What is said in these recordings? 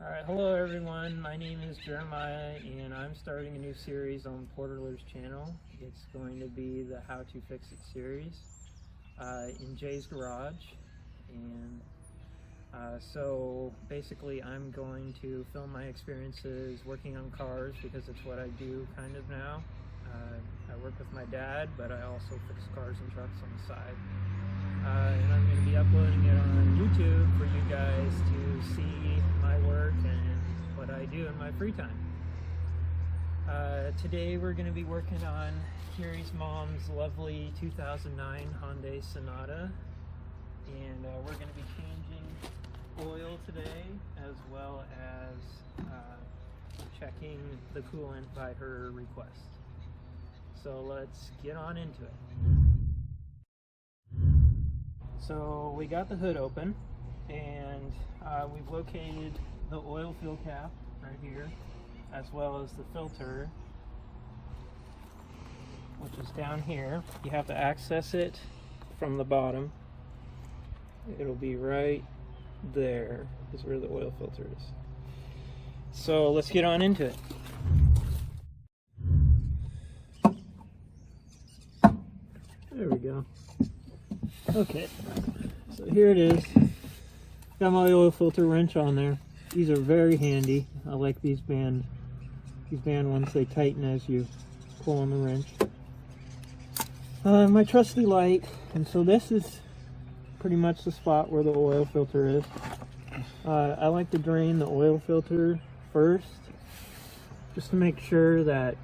Alright, hello everyone, my name is Jeremiah and I'm starting a new series on Porterler's channel. It's going to be the How to Fix It series in Jay's garage. And so basically I'm going to film my experiences working on cars because it's what I do kind of now. I work with my dad, but I also fix cars and trucks on the side. And I'm going to be uploading it on YouTube for you guys to see my work and what I do in my free time. Today we're going to be working on Kiri's mom's lovely 2009 Hyundai Sonata, and we're going to be changing oil today as well as checking the coolant by her request. So let's get on into it. So we got the hood open, and we've located the oil fill cap right here, as well as the filter, which is down here. You have to access it from the bottom. It'll be right there is where the oil filter is. So let's get on into it. There we go. Okay, so here it is. Got my oil filter wrench on there. These are very handy. I like these band ones. They tighten as you pull on the wrench. My trusty light, and so this is pretty much the spot where the oil filter is. I like to drain the oil filter first, just to make sure that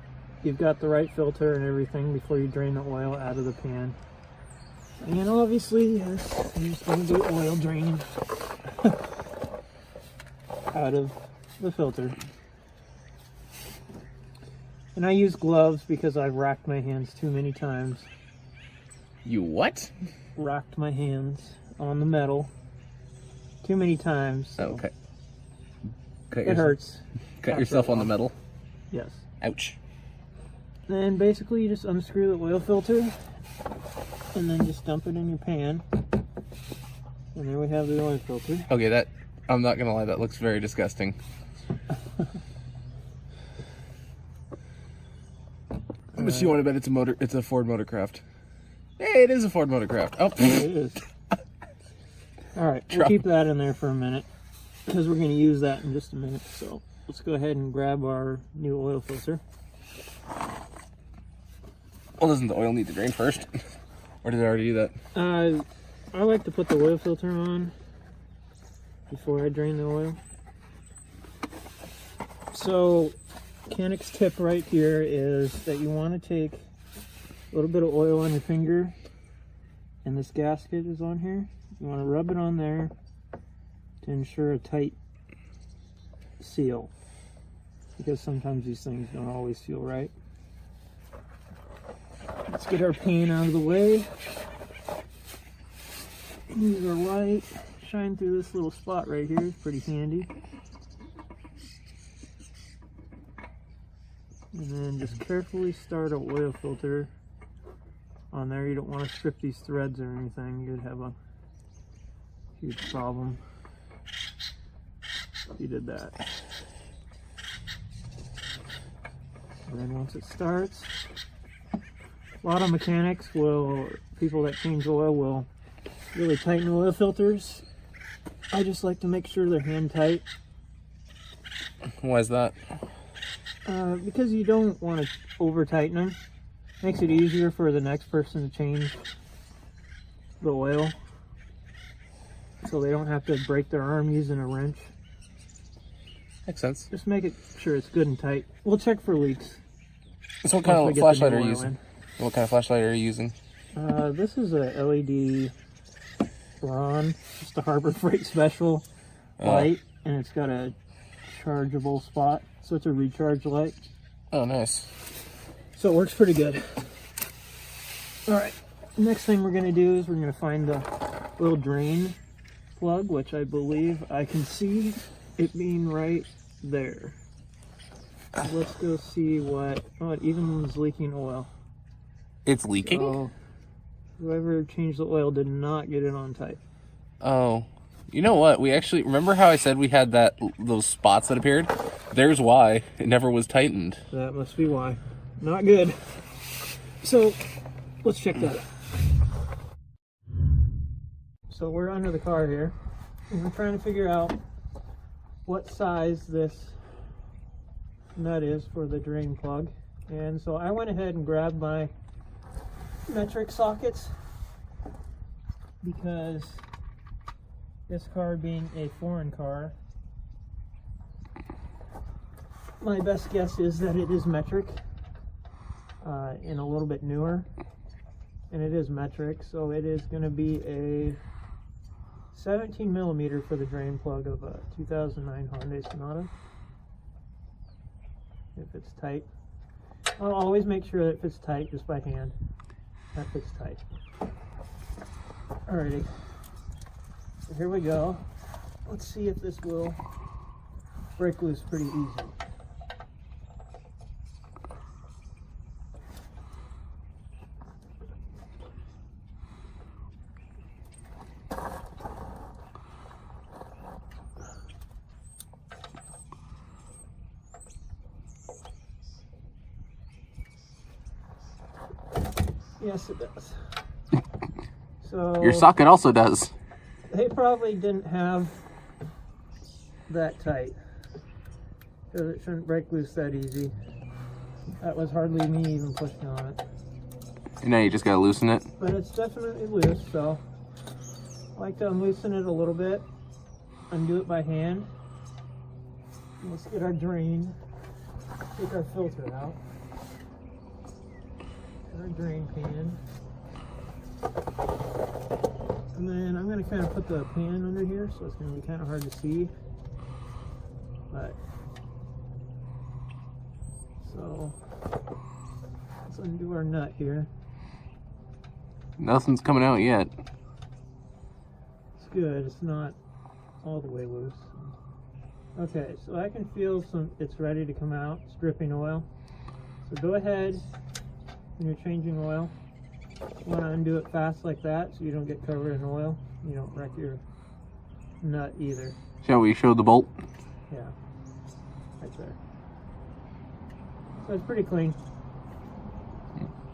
you've got the right filter and everything before you drain the oil out of the pan. And obviously, yes, I'm just going to do oil draining out of the filter. And I use gloves because I've racked my hands too many times. You what? Racked my hands on the metal too many times. So okay. It hurts. Cut yourself on the metal? Yes. Ouch. And basically, you just unscrew the oil filter and then just dump it in your pan. And there we have the oil filter. Okay, that, I'm not gonna lie, that looks very disgusting. But you want to bet it's a Ford Motorcraft. Hey, it is a Ford Motorcraft. Oh, it is. Alright, we'll keep that in there for a minute because we're going to use that in just a minute. So let's go ahead and grab our new oil filter. Well, doesn't the oil need to drain first? Or did I already do that? I like to put the oil filter on before I drain the oil. So, mechanic's tip right here is that you want to take a little bit of oil on your finger, and this gasket is on here. You want to rub it on there to ensure a tight seal, because sometimes these things don't always feel right. Let's get our pan out of the way. Use our light, shine through this little spot right here. It's pretty handy. And then just carefully start an oil filter on there. You don't want to strip these threads or anything. You'd have a huge problem if you did that. And then once it starts, a lot of mechanics people that change oil will really tighten oil filters. I just like to make sure they're hand tight. Why is that? Because you don't want to over tighten them. Makes it easier for the next person to change the oil, so they don't have to break their arm using a wrench. Makes sense. Just make it sure it's good and tight. We'll check for leaks. So what kind of flashlight are you using? What kind of flashlight are you using? This is a LED Ron, just a Harbor Freight Special light, and it's got a chargeable spot, so it's a recharge light. Oh, nice. So it works pretty good. Alright, next thing we're going to do is we're going to find the little drain plug, which I believe I can see it being right there. So let's go see what... Oh, it even was leaking oil. It's leaking? So whoever changed the oil did not get it on tight. Oh. You know what? We actually remember how I said we had those spots that appeared? There's why it never was tightened. That must be why. Not good. So let's check that out. So we're under the car here, and we're trying to figure out what size this nut is for the drain plug. And so I went ahead and grabbed my metric sockets, because this car being a foreign car, my best guess is that it is metric, and a little bit newer, and it is metric, so it is going to be a 17 millimeter for the drain plug of a 2009 Hyundai Sonata. If it's tight, I'll always make sure that it fits tight just by hand. That fits tight. Alrighty, so here we go. Let's see if this will break loose pretty easy. Yes, it does. So Your socket also does. they probably didn't have that tight, because it shouldn't break loose that easy. That was hardly me even pushing on it. And now you just gotta loosen it. But it's definitely loose, so I like to unloosen it a little bit, undo it by hand. Let's get our drain, take our filter out. Our drain pan, and then I'm going to kind of put the pan under here, so it's going to be kind of hard to see, but so let's undo our nut here. Nothing's coming out yet. It's good, it's not all the way loose. Okay, so I can feel it's ready to come out. It's dripping oil, so go ahead. When you're changing oil, you want to undo it fast like that so you don't get covered in oil. You don't wreck your nut either. Shall we show the bolt? Yeah, right there. So it's pretty clean.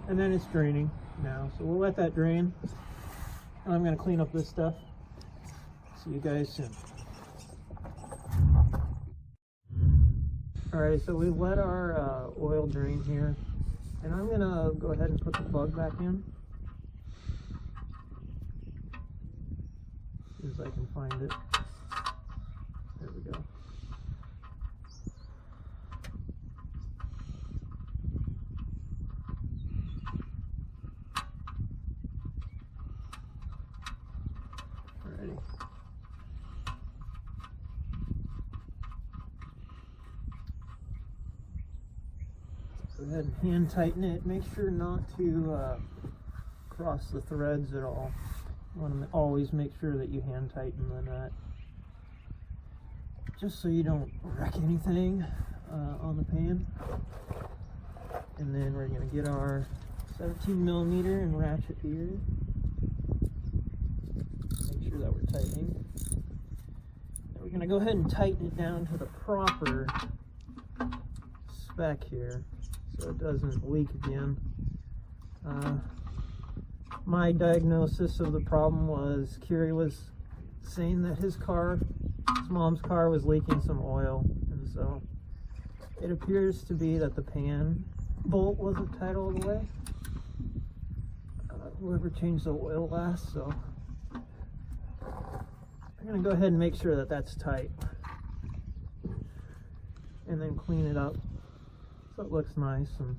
And then it's draining now. So we'll let that drain. And I'm going to clean up this stuff. See you guys soon. Alright, so we've let our oil drain here. And I'm gonna go ahead and put the plug back in, as soon as I can find it. There we go. Alrighty. Go ahead and hand tighten it. Make sure not to cross the threads at all. You want to always make sure that you hand tighten the nut, just so you don't wreck anything on the pan. And then we're going to get our 17 millimeter and ratchet here. Make sure that we're tightening. Then we're going to go ahead and tighten it down to the proper spec here, so it doesn't leak again. My diagnosis of the problem was Kiri was saying that his mom's car was leaking some oil, and so it appears to be that the pan bolt wasn't tight all the way. Whoever changed the oil last, so I'm going to go ahead and make sure that that's tight, and then clean it up so it looks nice and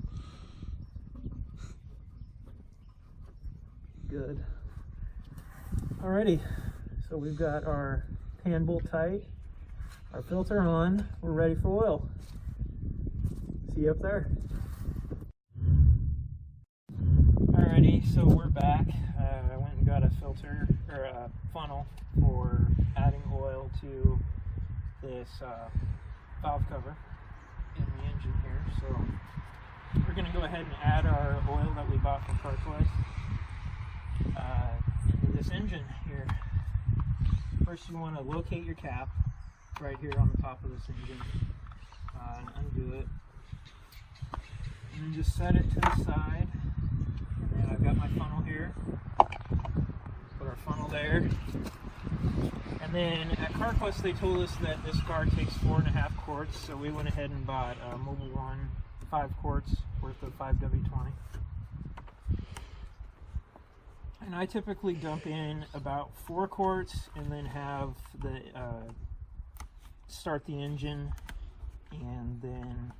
good. Alrighty, so we've got our pan bolt tight, our filter on, we're ready for oil. See you up there. Alrighty, so we're back. I went and got a filter, or a funnel, for adding oil to this valve cover in the engine here. So we're going to go ahead and add our oil that we bought from Car Choice into this engine here. First you want to locate your cap right here on the top of this engine and undo it. And then just set it to the side. And then I've got my funnel here. Put our funnel there. And then at CarQuest they told us that this car takes 4.5 quarts, so we went ahead and bought a Mobil 1 5 quarts worth of 5W20. And I typically dump in about 4 quarts and then have the start the engine and then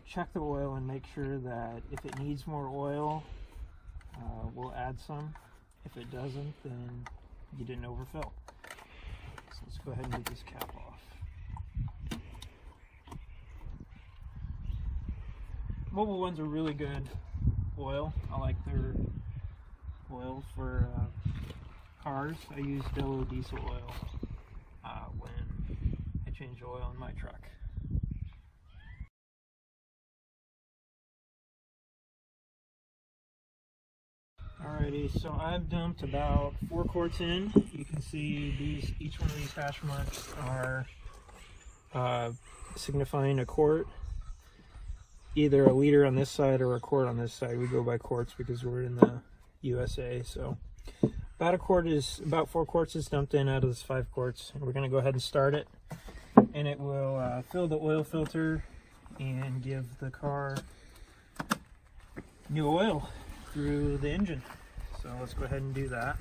check the oil and make sure that if it needs more oil, we'll add some. If it doesn't, then you didn't overfill. So let's go ahead and get this cap off. Mobil ones are really good oil. I like their oil for cars. I use Dello diesel oil when I change oil in my truck. Alrighty, so I've dumped about 4 quarts in. You can see each one of these hash marks are signifying a quart. Either a liter on this side or a quart on this side. We go by quarts because we're in the USA. So about 4 quarts is dumped in out of this 5 quarts. And we're going to go ahead and start it. And it will fill the oil filter and give the car new oil through the engine. So let's go ahead and do that.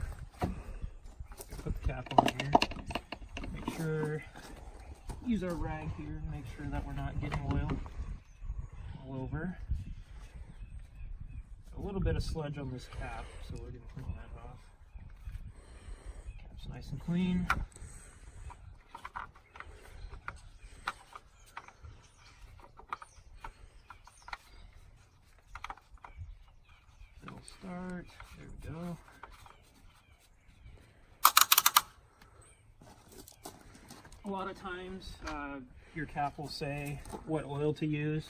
Put the cap on here. Make sure, use our rag here to make sure that we're not getting oil all over. A little bit of sludge on this cap, so we're going to clean that off. Cap's nice and clean. Start. There we go. A lot of times your cap will say what oil to use.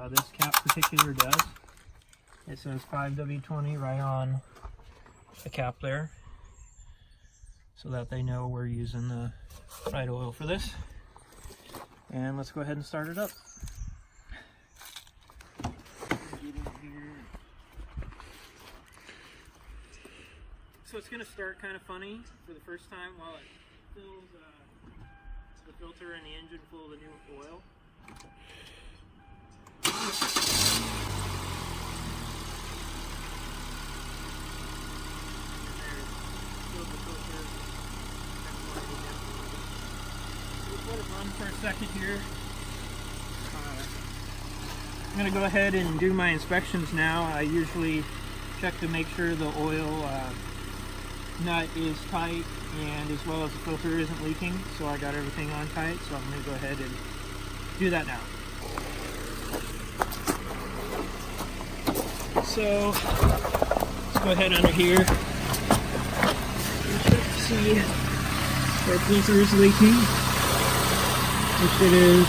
This cap particular does. It says 5W20 right on the cap there, so that they know we're using the right oil for this. And let's go ahead and start it up. So it's going to start kind of funny for the first time while it fills the filter and the engine full of the new oil. We'll let it run for a second here. I'm going to go ahead and do my inspections now. I usually check to make sure the oil nut is tight and as well as the filter isn't leaking, so I got everything on tight, so I'm going to go ahead and do that now. So let's go ahead under here. See if our filter is leaking, which it is.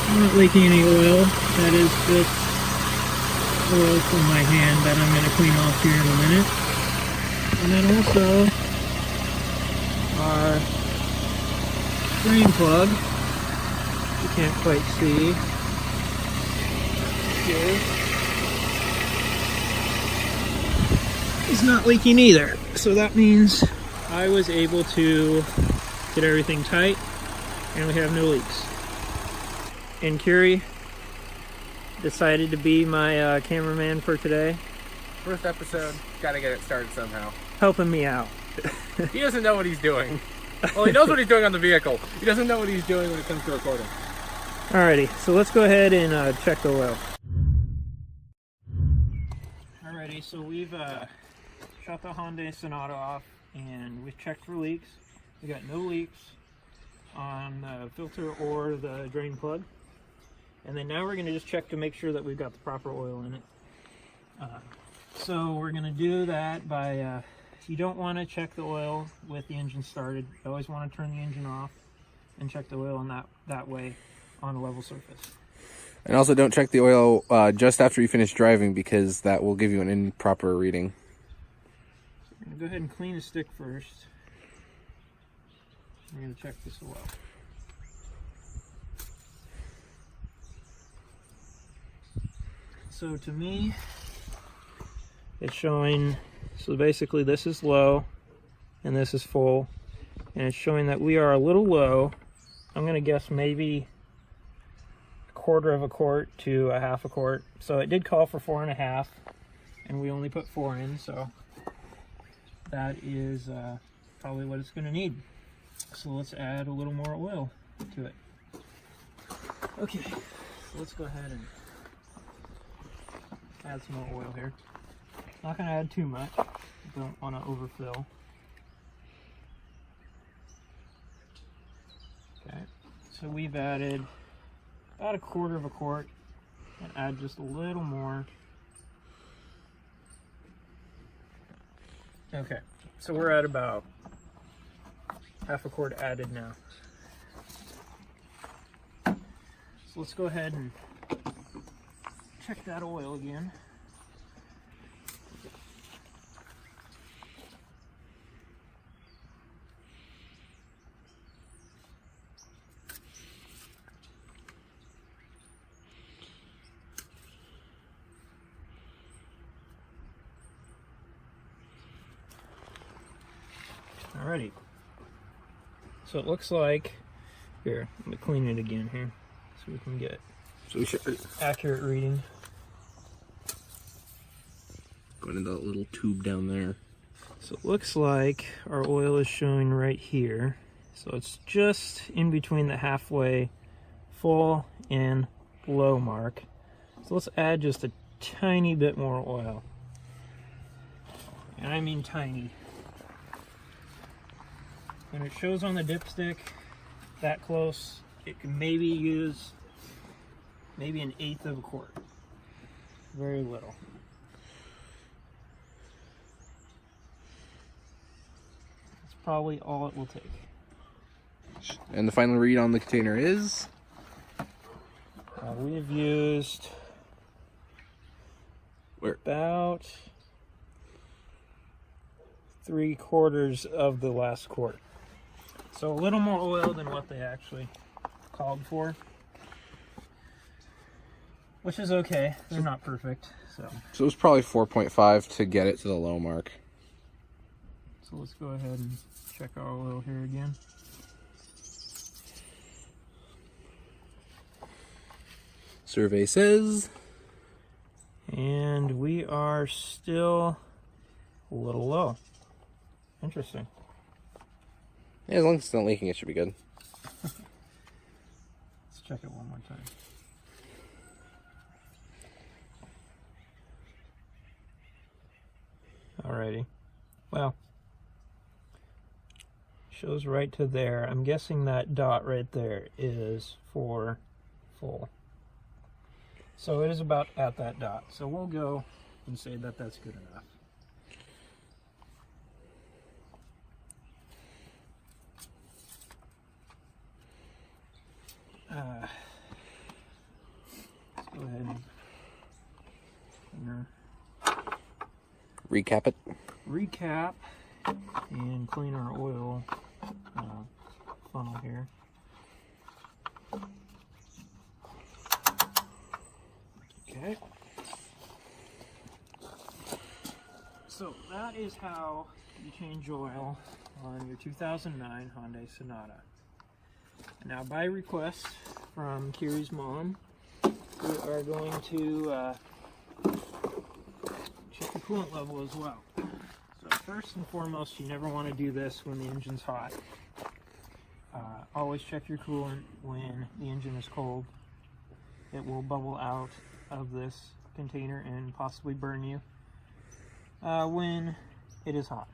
I'm not leaking any oil. That is just oil from my hand that I'm going to clean off here in a minute. And then also our drain plug, you can't quite see here, is not leaking either. So that means I was able to get everything tight and we have no leaks. And Curie decided to be my cameraman for today. First episode, gotta get it started somehow. Helping me out. He doesn't know what he's doing. Well, he knows what he's doing on the vehicle. He doesn't know what he's doing when it comes to recording. Alrighty, so let's go ahead and check the oil. Alrighty, so we've shut the Hyundai Sonata off and we've checked for leaks. We got no leaks on the filter or the drain plug. And then now we're going to just check to make sure that we've got the proper oil in it. So we're going to do that by, you don't want to check the oil with the engine started. You always want to turn the engine off and check the oil on that way on a level surface. And also don't check the oil just after you finish driving, because that will give you an improper reading. I'm going to go ahead and clean the stick first. I'm going to check this oil. So to me, it's showing, so basically this is low and this is full, and it's showing that we are a little low. I'm going to guess maybe a quarter of a quart to a half a quart. So it did call for 4.5, and we only put 4 in, so that is probably what it's going to need. So let's add a little more oil to it. Okay, so let's go ahead and add some more oil here. Not going to add too much. Don't want to overfill. Okay, so we've added about a quarter of a quart, and add just a little more. Okay, so we're at about half a quart added now. So let's go ahead and check that oil again. Alrighty. So it looks like, here, let me clean it again here so we can get accurate reading. Going into that little tube down there. So it looks like our oil is showing right here. So it's just in between the halfway full and low mark. So let's add just a tiny bit more oil. And I mean tiny. When it shows on the dipstick that close, it can maybe use maybe 1/8 of a quart. Very little. That's probably all it will take. And the final read on the container is? We've used about 3/4 of the last quart. So a little more oil than what they actually called for, which is okay. They're not perfect. So it was probably 4.5 to get it to the low mark. So let's go ahead and check our oil here again. Survey says. And we are still a little low. Interesting. Yeah, as long as it's not leaking, it should be good. Let's check it one more time. Alrighty. Well, shows right to there. I'm guessing that dot right there is for full. So it is about at that dot. So we'll go and say that that's good enough. Let's go ahead and Recap it. Recap and clean our oil funnel here. Okay. So that is how you change oil on your 2009 Hyundai Sonata. Now, by request from Kiri's mom, we are going to check the coolant level as well. So first and foremost, you never want to do this when the engine's hot. Always check your coolant when the engine is cold. It will bubble out of this container and possibly burn you when it is hot.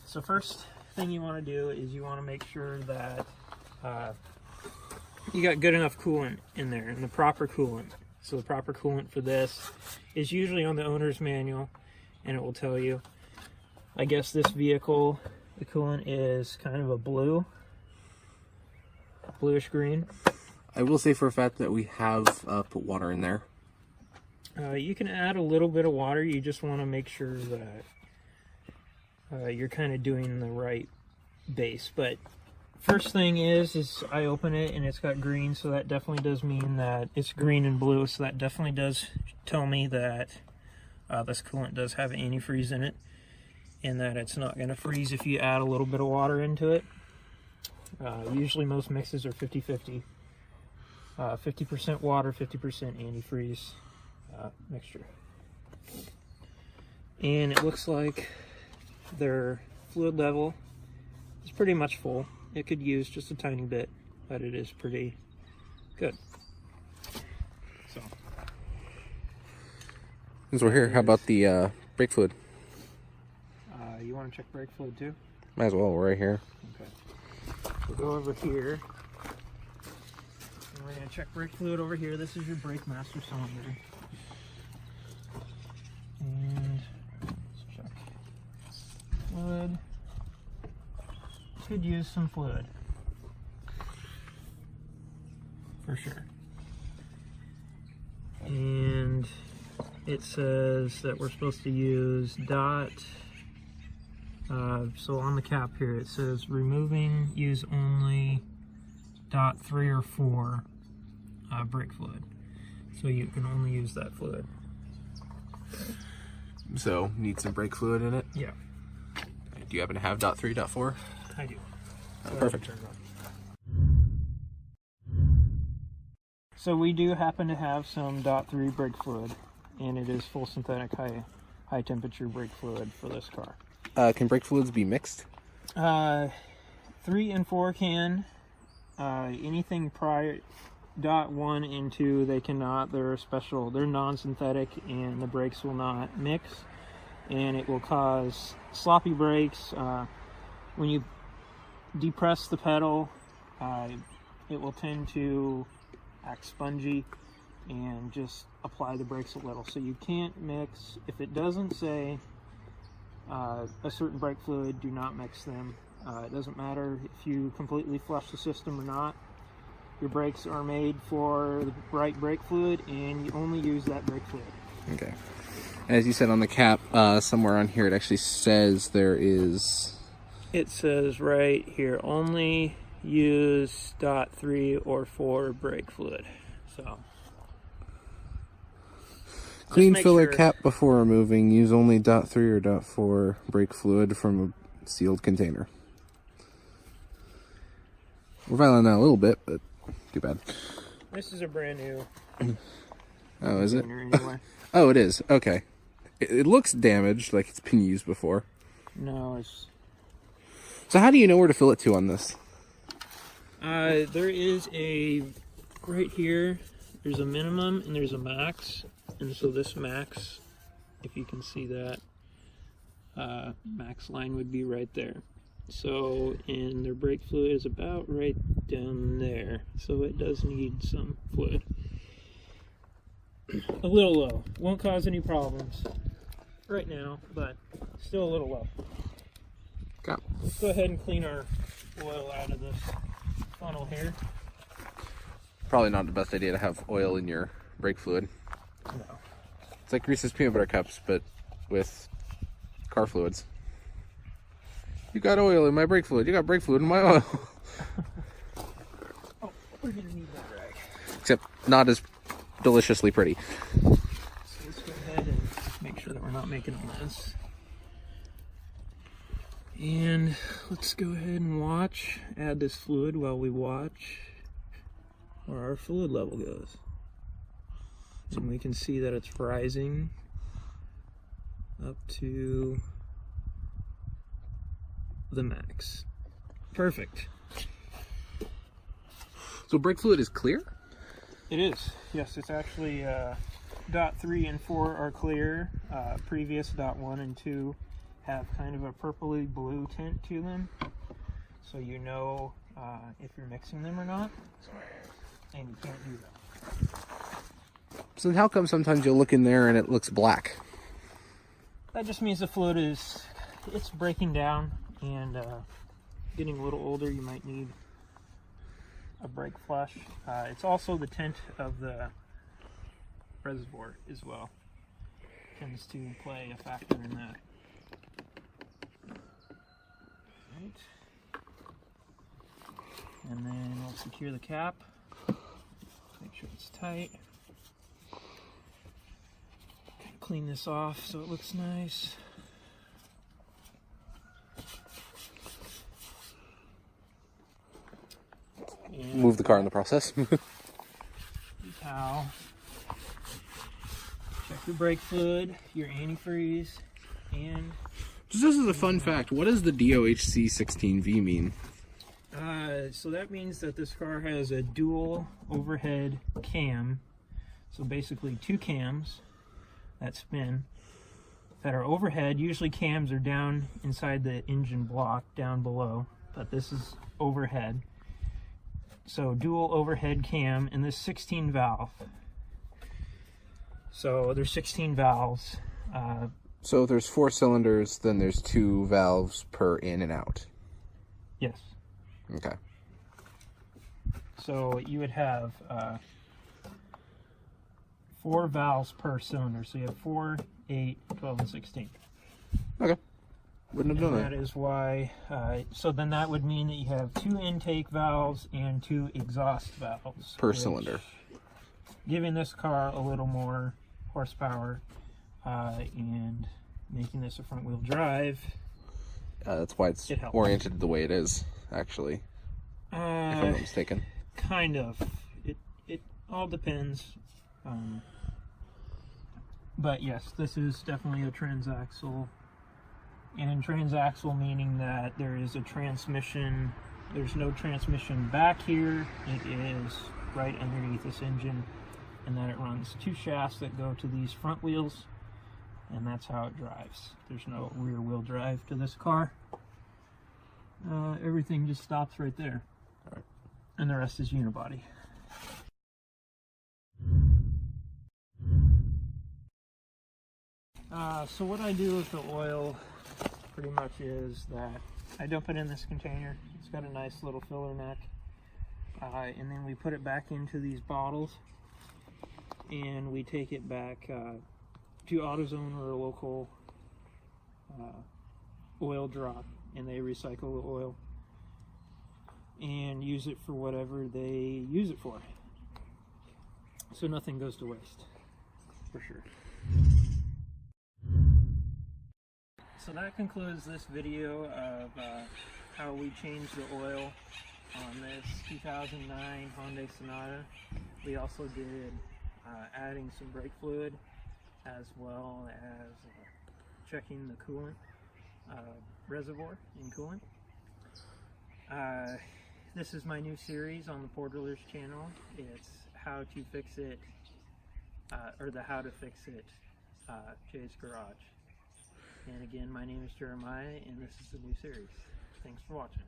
So first thing you want to do is you want to make sure that you got good enough coolant in there, and the proper coolant. So the proper coolant for this is usually on the owner's manual, and it will tell you. I guess this vehicle, the coolant is kind of a bluish green. I will say for a fact that we have put water in there. You can add a little bit of water. You just want to make sure that you're kind of doing the right base. But first thing is I open it and it's got green, so that definitely does mean that it's green and blue, so that definitely does tell me that this coolant does have antifreeze in it, and that it's not going to freeze if you add a little bit of water into it. Usually most mixes are 50-50. 50% water, 50% antifreeze mixture. And it looks like their fluid level is pretty much full. It could use just a tiny bit, but it is pretty good. So, Since we're here, how about the brake fluid? you want to check brake fluid too? Might as well, we're right here. Okay. We'll go over here. And we're going to check brake fluid over here. This is your brake master cylinder. And let's check fluid. Could use some fluid. For sure. And it says that we're supposed to use dot. So on the cap here it says removing, use only .3 or 4 brake fluid. So you can only use that fluid. So, need some brake fluid in it? Yeah. Do you happen to have .3, .4? I do. So Perfect. So we do happen to have some .3 brake fluid, and it is full synthetic high temperature brake fluid for this car. Can brake fluids be mixed? 3 and 4 can. Anything prior .1 and 2 they cannot. They're special. They're non-synthetic, and the brakes will not mix, and it will cause sloppy brakes. When you depress the pedal, it will tend to act spongy and just apply the brakes a little. So you can't mix. If it doesn't say a certain brake fluid, do not mix them. It doesn't matter if you completely flush the system or not. Your brakes are made for the right brake fluid, and you only use that brake fluid. Okay. As you said on the cap, somewhere on here it actually says there is... It says right here, only use .3 or 4 brake fluid. So Clean filler cap before removing. Use only .3 or .4 brake fluid from a sealed container. We're violating that a little bit, but too bad. This is a brand new. Oh, is it? Anyway. Oh, it is. Okay. It looks damaged, like it's been used before. No, it's. So how do you know where to fill it to on this? There is a right here. There's a minimum and there's a max, and so this max, if you can see that, max line would be right there. So, and their brake fluid is about right down there, so it does need some fluid. A little low. Won't cause any problems right now, but still a little low. Okay. Let's go ahead and clean our oil out of this funnel here. Probably not the best idea to have oil in your brake fluid. No. It's like Reese's peanut butter cups, but with car fluids. You got oil in my brake fluid. You got brake fluid in my oil. Oh, we're gonna need that rag. Except not as deliciously pretty. So let's go ahead and make sure that we're not making a mess. And let's go ahead and add this fluid while we watch where our fluid level goes. And we can see that it's rising up to the max. Perfect. So brake fluid is clear? It is. Yes, it's actually .3 and 4 are clear. Previous .1 and 2 have kind of a purpley blue tint to them, so you know if you're mixing them or not, and you can't do that. So how come sometimes you'll look in there and it looks black? That just means the fluid it's breaking down, and getting a little older, you might need a brake flush. It's also the tint of the reservoir as well. Tends to play a factor in that. Right. And then we'll secure the cap. Make sure it's tight. Clean this off so it looks nice. And Move the car in the process. towel. Check your brake fluid, your antifreeze, and Just as a fun fact, what does the DOHC 16V mean? so that means that this car has a dual overhead cam. So basically 2 cams that spin that are overhead. Usually cams are down inside the engine block down below, but this is overhead. So dual overhead cam, and this 16 valve. So there's 16 valves. So if there's 4 cylinders, then there's 2 valves per in and out. Yes. Okay. So you would have 4 valves per cylinder. So you have 4, 8, 12, and 16. Okay. Wouldn't have And done that that. is why, so then that would mean that you have 2 intake valves and 2 exhaust valves. Per cylinder. Giving this car a little more horsepower and making this a front wheel drive. That's why it's It helps. oriented the way it is, actually. If I'm not mistaken. Kind of. It all depends. But yes, this is definitely a transaxle. And transaxle meaning that there is a transmission. There's no transmission back here. It is right underneath this engine. And then it runs 2 shafts that go to these front wheels. And that's how it drives. There's no rear wheel drive to this car. Everything just stops right there. All right. And the rest is unibody. So what I do with the oil pretty much is that I dump it in this container. It's got a nice little filler neck. And then we put it back into these bottles. And we take it back to AutoZone or a local oil drop. And they recycle the oil and use it for whatever they use it for. So nothing goes to waste, for sure. So that concludes this video of how we changed the oil on this 2009 Hyundai Sonata. We also did adding some brake fluid as well as checking the coolant reservoir in coolant. This is my new series on the Porterlers channel. It's how to fix it, or the how to fix it Jay's Garage. And again, my name is Jeremiah, and this is the new series. Thanks for watching.